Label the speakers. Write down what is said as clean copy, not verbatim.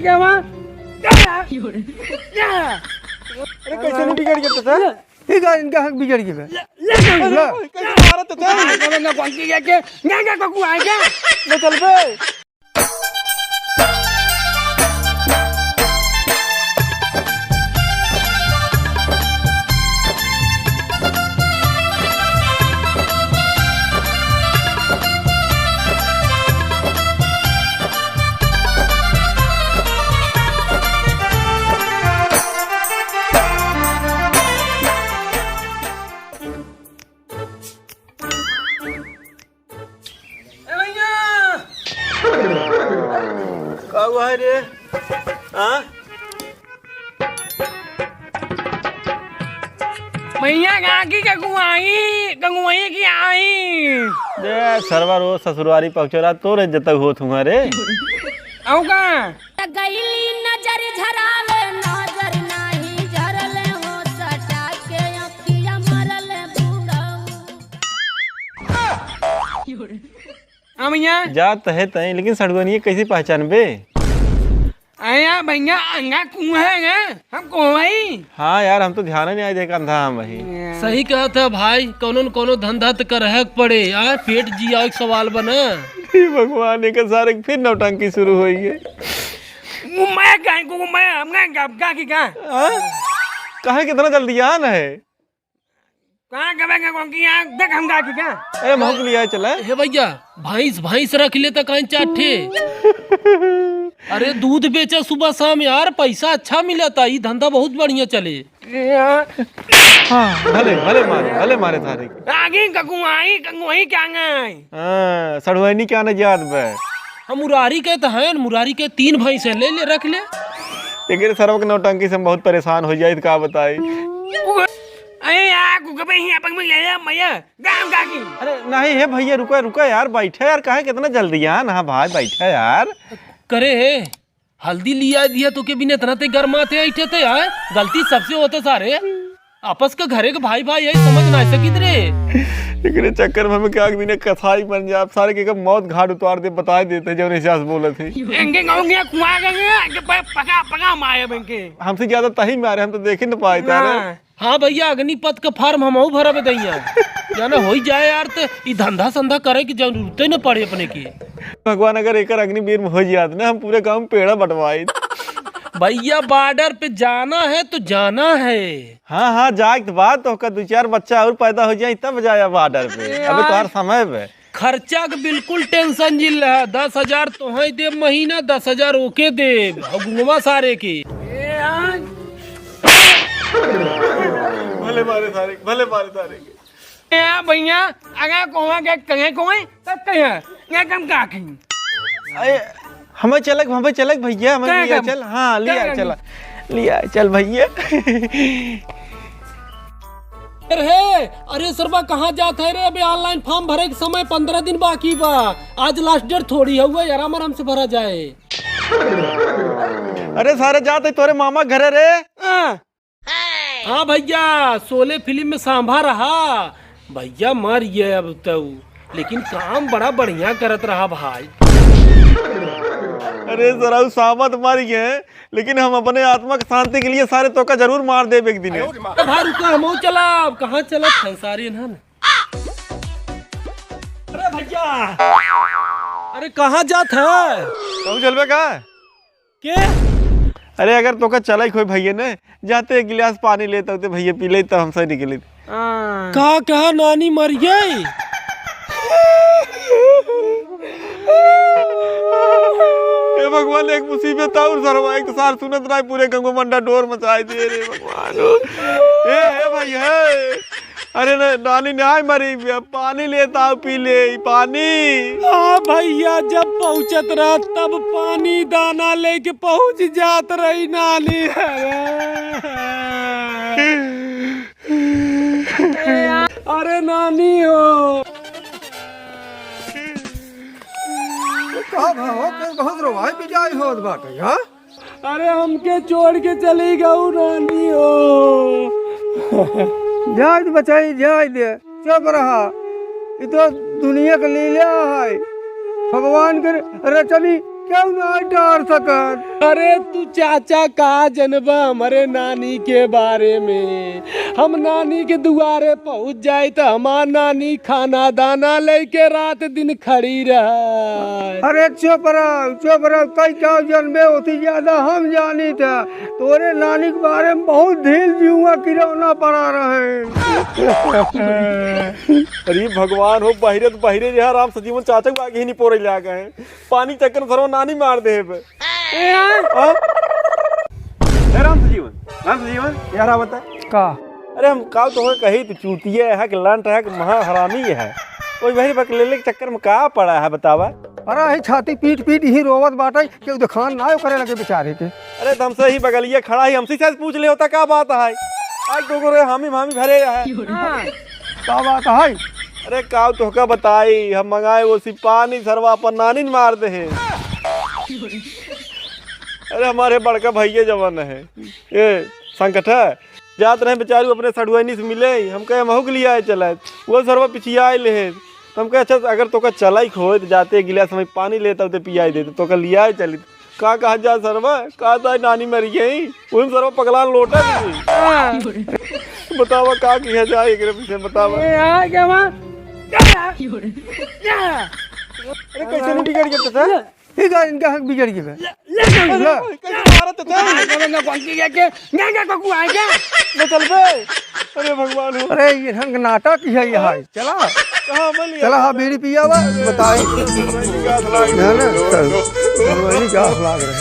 Speaker 1: क्या हुआ?
Speaker 2: अरे कैसे नहीं बिगड़ गया था? ठीक है इनका हक बिगड़ गया।
Speaker 1: कैसे मारा तो था? ना कौन के क्या ककू आएगा?
Speaker 2: ले चल बे।
Speaker 3: हुआ है रे? हाँ?
Speaker 1: भैया कहाँ की ककुआई की आई?
Speaker 3: दे सरवा रोज ससुरवारी पहुंचोरा तो रे जतक होत हुआ रे।
Speaker 1: आओ का?
Speaker 4: गईली नजर झरावे नजर नाही झरले हो सटा के अखिया मरले बूढ़ऊ।
Speaker 1: हाँ भैया।
Speaker 3: जात है तय लेकिन सड़गोनी कैसे पहचान बे?
Speaker 1: आया भैया अंगा कुआं है हम को भाई।
Speaker 3: हाँ यार हम तो ध्यान नहीं आए देखा था हम वही।
Speaker 5: सही कहा था भाई, कोनो न कोनो धंधा तो करहे पड़े यार, पेट जिया एक सवाल बना।
Speaker 3: भगवान एक सारे फिर नौटंकी शुरू हुई है।
Speaker 1: मैं कहीं को मैं हमने का की का?
Speaker 3: कहाँ कितना जल्दी आना है?
Speaker 1: कहाँ कबेगा कौन की यहाँ देख हम का की का?
Speaker 3: अरे महक लिया चला।
Speaker 5: हे भैया भैंस रख ले तो कहीं चाटे। अरे दूध बेचा सुबह शाम यार, पैसा अच्छा मिला था, ये धंधा बहुत बढ़िया चले।
Speaker 3: हाँ भले मारे थारे
Speaker 1: आगे ककुआई क्या गए?
Speaker 3: हाँ सड़वानी क्या न याद बे।
Speaker 5: हम मुरारी के तो हैं, मुरारी के 3 भैंस ले रख ले।
Speaker 3: लेकिन सरव के नौटंकी से हम बहुत परेशान हो जाए, क्या बताई।
Speaker 1: अरे यार कुकबे ही अपन में ले जा मैया गांव का की।
Speaker 3: अरे नहीं है भैया रुका यार, बैठे यार, कहाँ कितना जल्दी यार। हाँ भाई बैठे यार।
Speaker 5: करे हल्दी लिया दिया तो के बिना इतना ते गरमाते ऐठे थे यार, गलती सबसे होते सारे। आपस का घरे के भाई यही समझ ना सकित रे।
Speaker 3: लेकिन चक्कर में हमें क्या बिना कसाई पंजाब सारे के मौत घाट उतार दे बता देते जो निशास बोले थे।
Speaker 1: इनके गांव में कुआं गए पका मारे बनके।
Speaker 3: हमसे ज्यादा तही मारे, हम तो देख ही न पाए तारे।
Speaker 5: हाँ भैया अग्निपथ का फार्म हम भरा बताइया जाना हो जाए यार, तो ये धंधा संधा करे की जरूरत ही न पड़े अपने की।
Speaker 3: भगवान अगर एक अग्निवीर में हो जात ना, हम पूरे गांव में पेड़ा बंटवाए।
Speaker 5: भैया बॉर्डर पे जाना है तो जाना है।
Speaker 3: हाँ जाए के बाद तो 2-4 बच्चा और पैदा हो जाए तब जाया बॉर्डर पे। अभी तुम्हारा समय पे
Speaker 5: खर्चा का बिल्कुल टेंशन जिल रहा। 10,000 तो है दे महीना, 10,000 ओके दे गुंगवा सारे के।
Speaker 3: भले मारे सारे
Speaker 1: भैया अगर कोवा के कहे कोई तब कहे ये कम का की।
Speaker 3: हमें चलक भैया, हमें लिया चल। हाँ लिया चल भैया।
Speaker 5: अरे सरबा कहाँ जात है रे? अभी ऑनलाइन फॉर्म भरे के समय 15 दिन बाकी बा। आज लास्ट डेट थोड़ी हुआ यार, आराम से भरा जाए।
Speaker 3: अरे सारे जाते तोरे मामा घरे रे।
Speaker 5: हाँ भैया शोले फिल्म में सांभा रहा भैया, मर ये अब तो, लेकिन काम बड़ा बढ़िया करत रहा भाई।
Speaker 3: अरे जरा सामत मर गए, लेकिन हम अपने आत्मा की शांति के लिए सारे तो का जरूर मार दे एक दिन।
Speaker 5: भाई रुका हम चला, कहाँ चला संसारी ना।
Speaker 3: अरे भैया
Speaker 5: अरे कहाँ जात है?
Speaker 3: तुम चलबे का
Speaker 5: के?
Speaker 3: अरे अगर तो का चला कोई भैया ने जाते एक गिलास पानी लेते होते भैया पी ले तो हमसे निकले।
Speaker 5: कहा नानी मर गई?
Speaker 3: हे भगवान एक मुसीबत और सरवा एक सार सुनत रहा पूरे गंगो मंडा डोर मचाए दे रे भगवान। हे भैया अरे नानी नहीं मरी, पानी लेता पी ले पानी।
Speaker 5: हाँ भैया जब पहुँचत रहा तब पानी दाना लेके पहुँच जात रही नानी। अरे नानी हो
Speaker 2: बहुत रोवाई बिजाई होत बाटे। हाँ
Speaker 5: अरे हमके छोड़ के चली गऊ नानी हो।
Speaker 2: जाए तो बचाई जाए दे, चुप रहा। ये तो दुनिया का लीला है, भगवान के रचनी क्यों नहीं डर सकत?
Speaker 5: अरे तू चाचा का जनबा हमारे नानी के बारे में। हम नानी के दुआरे पहुंच जाए तो हमार नानी खाना दाना लेके रात दिन खड़ी रहा।
Speaker 2: अरे चुप रहो, कई क्या जनबे होती ज्यादा हम जानी था। तोरे नानी के बारे में बहुत ढील जुआ किरौना पड़ा रहे।
Speaker 3: अरे भगवान हो, बहिरे तो बहिरे जो है राम सजीवन चाचा को आगे ही नहीं पोरे ला गए। पानी चक्कर सर्व नानी मार दे बे। हाँ? ए राम सजीवन यार आ बता
Speaker 2: का
Speaker 3: अरे हम का तो कही तो चूतिया है कि लंट है कि महा हरामी है। कोई बहरी बकलेले के चक्कर में का पड़ा है बतावा।
Speaker 2: अरे ही छाती पीट ही रोवत बाटे कि दुकान ना करे लगे बेचारे के।
Speaker 3: अरे तो हमसे ही बगलिए खड़ा ही हमसे शायद पूछ ले होता क्या बात है। आज तो रे हामी भरे है
Speaker 2: का बात है?
Speaker 3: अरे काव तो का बताई हम मंगाए वो सिपानी सरवा पर नानी न मार दे है। अरे हमारे बड़का भैया जवान है ये संकट है जात रहे बेचारू अपने सड़ुआनी से मिले। हम कहे महू के लिए आए चला वो सरवा पिछिया आए ले तो हम कहे अच्छा अगर तो का चला ही खोए तो जाते गिलास में पानी लेता तो पिया देते तो का लिया चली का कहा जा सरवा कहा था नानी मरी गई वही सरवा पगला लोटा बतावा का किया जाए एक पीछे बतावा।
Speaker 2: अरे कैसे नहीं बिगड़ गया था? ठीक है इनका हक बिगड़ गया।
Speaker 3: अरे भगवान हो
Speaker 2: अरे ये ढंग नाटक ही है यहाँ। चला
Speaker 3: कहाँ मिल
Speaker 2: चला हाँ बीड़ी पिया हुआ बताए ना क्या लाग रहे।